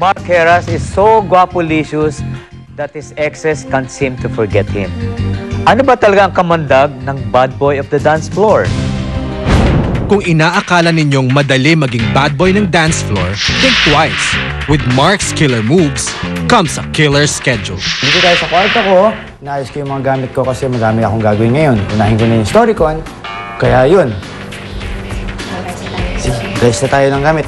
Mark Heras is so guapolicious that his exes can't seem to forget him. Ano ba talaga ang kamandag ng bad boy of the dance floor? Kung inaakala ninyong madali maging bad boy ng dance floor, think twice. With Mark's killer moves, comes a killer schedule. Dito tayo sa kwarto ko, naayos ko yung mga gamit ko kasi madami akong gagawin ngayon. Unahin ko na yung Storycon, kaya yun. Rest na tayo ng gamit.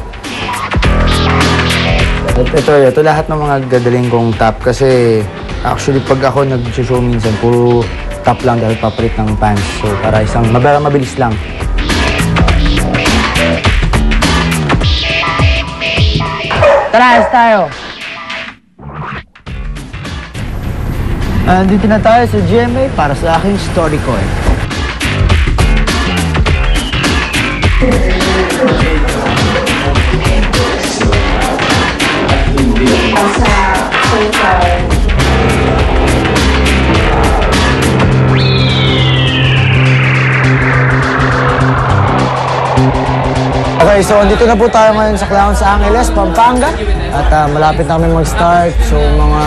Ito lahat ng mga gagaling kong top kasi actually pag ako nag-show minsan, puro top lang dahil papalit ng pants. So para isang mabilis lang. Tara, ayos tayo! Andito na tayo sa GMA para sa aking Storycoin. Okay, so andito na po tayo ngayon sa Clown sa Angeles, Pampanga. At malapit na kami mag-start. So mga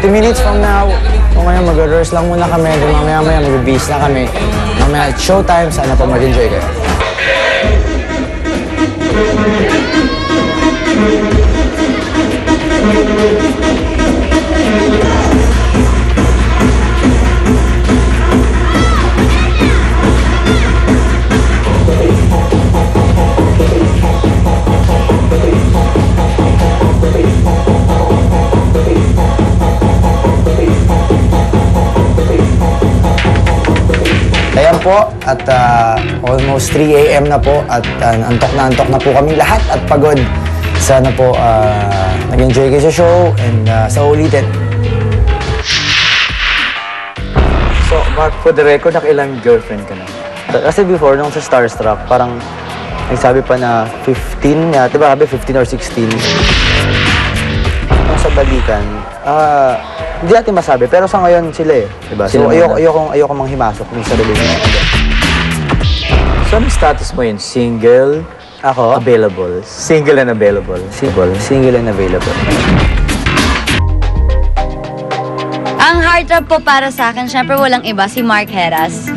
30 minutes from now, so ngayon mag-rehearse lang muna kami. Then mamaya-maya mag-base na kami. Mamaya at showtime, sana po mag-enjoy kayo. Ayan po, at almost 3 a.m. na po at antok na po kami lahat at pagod. Sana po nag-enjoy kayo sa show and sa ulitin. So, Mark, for the record, nakailang girlfriend ka na? Kasi before, nung sa Starstruck, parang nagsabi pa na 15, diba? 15 or 16. Nung sa balikan, hindi natin masabi, pero sa ngayon sila eh. Diba? So, ayoko manghimasok sa relationship. So, anong status mo yun? Single? Ako? Available. Single and available. Single and available. Ang heartthrob po para sa akin, syempre walang iba, si Mark Heras.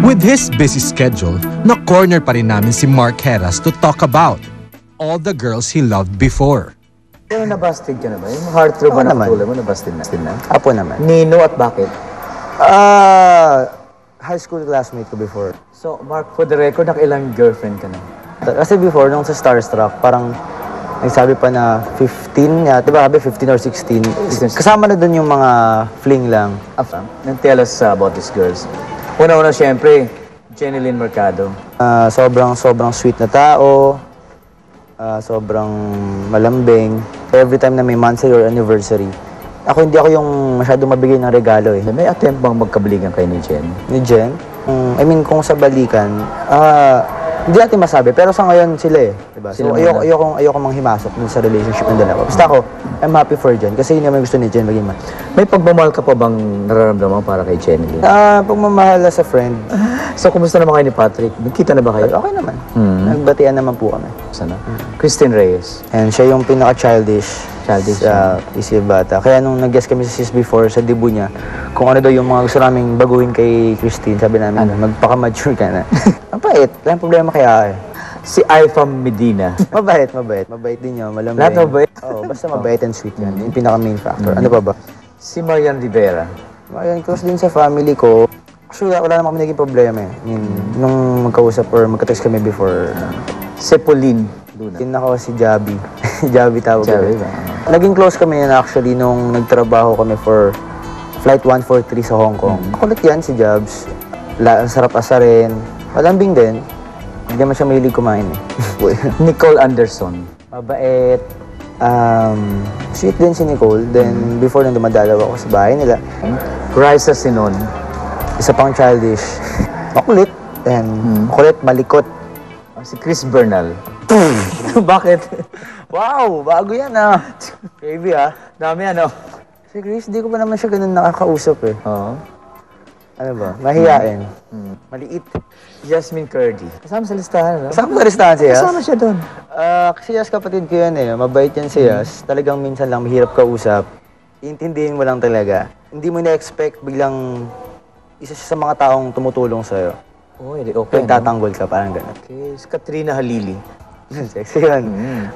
With his busy schedule, na-corner pa rin namin si Mark Heras to talk about all the girls he loved before. Pero nabasted ka na ba? Yung heartthrob ba na katulad mo, nabasted na? Apo naman. Nino at bakit? High school classmate ko before. So, Mark, for the record, nakailang girlfriend ka na? Kasi before, nung sa Starstruck, parang nagsabi pa na 15, diba? 15 or 16. Kasama na dun yung mga fling lang. Tell us about these girls. Una-una, syempre, Jeneline Mercado. Sobrang sweet na tao. Sobrang malambing. Every time na may monthsary or anniversary, hindi ako yung masyadong mabigay ng regalo eh. May attempt bang magkabalikan kayo ni Jen? Ni Jen? I mean, kung sa balikan, hindi natin masabi, pero sa ngayon sila eh. Diba? So, ayoko manghimasok sa relationship ng dalawa. Basta ako, I'm happy for Jen kasi yun naman gusto ni Jen maging man. May pagmamahal ka pa bang nararamdaman para kay Jen? Pagmamahal sa friend. So, kumusta naman kayo ni Patrick? Nagkita na ba kayo? Okay naman. Nagbatian naman po kami. Sana? Christine Reyes. And siya yung pinaka-childish. Isip bata. Kaya nung nag-guest kami sa SIS before, sa debut niya, kung ano daw yung mga gusto naming baguhin kay Christine, sabi namin, magpaka-mature ka na. Mabait. Wala problema kaya eh. Si Aifam Medina. Mabait. Mabait din yun. Malambing. Lahat mabait? Oo, basta mabait and sweet yan. Yung pinaka-main factor. Ano pa ba? Si Marian Rivera. Marian, close din sa family ko. Actually, wala naman kami naging problema eh. I mean, nung magkausap or magka-text kami before. Si Pauline Luna. Yun ako si Javi. Javi tawag ko. Naging close kami yan actually nung nagtrabaho kami for Flight 143 sa Hong Kong. Kulit yan si Jabs. Sarap asarin. Malambing din. Hindi naman siya mahilig kumain eh. Nicole Anderson. Mabait. Sweet din si Nicole. Then before nang dumadalaw ako sa bahay nila. Raisa Sinon. Isa pang childish. Makulit. Makulit, malikot. Si Chris Bernal. Bakit? Wow, bago yan ah. Baby ah. Dami ano. Si Chris, di ko pa naman siya ganun nakakausap eh. Oo. Ano ba? Mahiyain. Maliit. Jasmine Curdy. Kasama sa listahan, no? Kasama sa listahan siya? Kasama siya doon. Kasi Yas, kapatid ko yan eh. Mabait yan si Yas. Talagang minsan lang mahirap kausap. Iintindihin mo lang talaga. Hindi mo na-expect biglang isa siya sa mga taong tumutulong sa'yo. Oh, okay, no? Kung tatanggol ka, parang gano'n. Okay, si Katrina Halili. Sexy yun.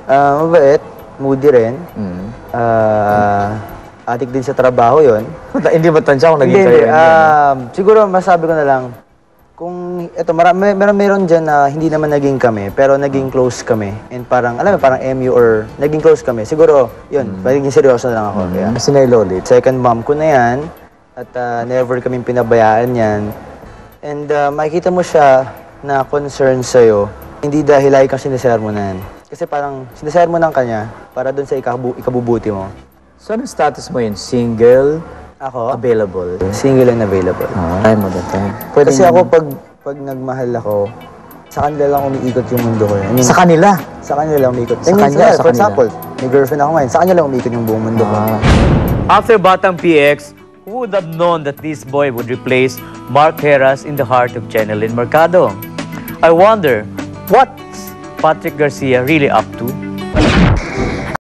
Mabait, moody rin. Adik din sa trabaho yun. Hindi ba tansya kung naging Hindi, kayo? siguro masabi ko na lang, kung ito, meron dyan na hindi naman naging kami, pero naging close kami. And parang, alam mo, parang MU or naging close kami. Siguro, yun, naging seryoso na lang ako. Kaya, Sinay Lolit. second mom ko na yan, at never kaming pinabayaan yan. And makikita mo siya na concern sa'yo, hindi dahil lagi kang sinisermonan. Kasi parang sinisermonan ka niya para doon sa ikabubuti mo. So, anong status mo yun? Single, Ako, available? single and available. Time mo that time. Kasi ako, pag nagmahal ako, sa kanila lang umiikot yung mundo ko. I mean, Sa kanila? sa kanila lang umiikot. Sa kanya, sa for kanila. example, may girlfriend ako ngayon, sa kanya lang umiikot yung buong mundo ko. After Batang PX, who would have known that this boy would replace Mark Heras in the heart of Jeneline Mercado? I wonder, what's Patrick Garcia really up to?